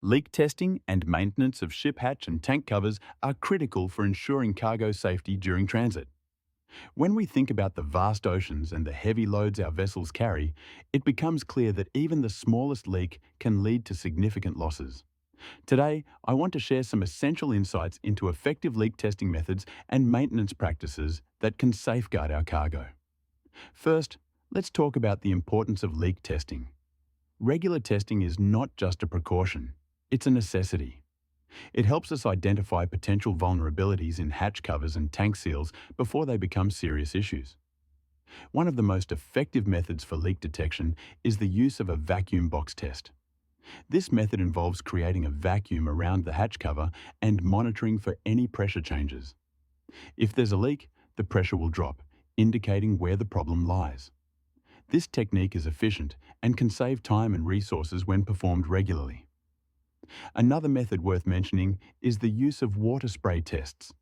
Leak testing and maintenance of ship hatch and tank covers are critical for ensuring cargo safety during transit. When we think about the vast oceans and the heavy loads our vessels carry, it becomes clear that even the smallest leak can lead to significant losses. Today, I want to share some essential insights into effective leak testing methods and maintenance practices that can safeguard our cargo. First, let's talk about the importance of leak testing. Regular testing is not just a precaution, it's a necessity. It helps us identify potential vulnerabilities in hatch covers and tank seals before they become serious issues. One of the most effective methods for leak detection is the use of a vacuum box test. This method involves creating a vacuum around the hatch cover and monitoring for any pressure changes. If there's a leak, the pressure will drop, indicating where the problem lies. This technique is efficient and can save time and resources when performed regularly. Another method worth mentioning is the use of water spray tests.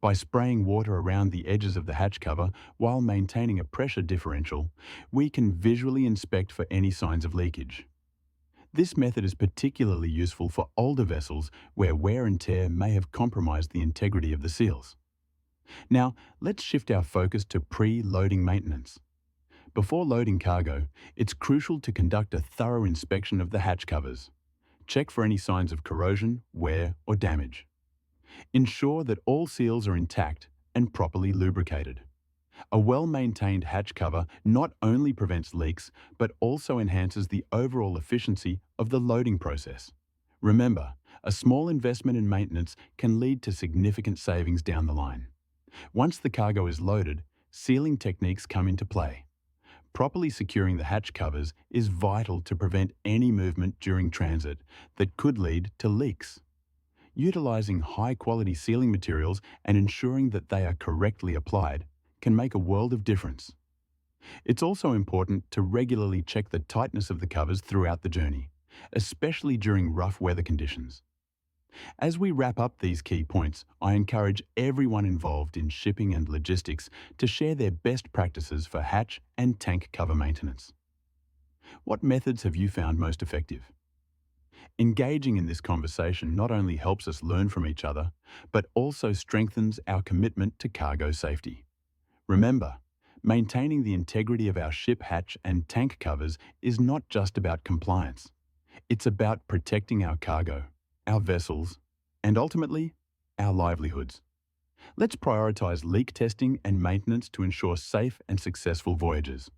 By spraying water around the edges of the hatch cover while maintaining a pressure differential, we can visually inspect for any signs of leakage. This method is particularly useful for older vessels where wear and tear may have compromised the integrity of the seals. Now, let's shift our focus to pre-loading maintenance. Before loading cargo, it's crucial to conduct a thorough inspection of the hatch covers. Check for any signs of corrosion, wear, or damage. Ensure that all seals are intact and properly lubricated. A well-maintained hatch cover not only prevents leaks, but also enhances the overall efficiency of the loading process. Remember, a small investment in maintenance can lead to significant savings down the line. Once the cargo is loaded, sealing techniques come into play. Properly securing the hatch covers is vital to prevent any movement during transit that could lead to leaks. Utilizing high-quality sealing materials and ensuring that they are correctly applied can make a world of difference. It's also important to regularly check the tightness of the covers throughout the journey, especially during rough weather conditions. As we wrap up these key points, I encourage everyone involved in shipping and logistics to share their best practices for hatch and tank cover maintenance. What methods have you found most effective? Engaging in this conversation not only helps us learn from each other, but also strengthens our commitment to cargo safety. Remember, maintaining the integrity of our ship hatch and tank covers is not just about compliance. It's about protecting our cargo, our vessels, and ultimately, our livelihoods. Let's prioritize leak testing and maintenance to ensure safe and successful voyages.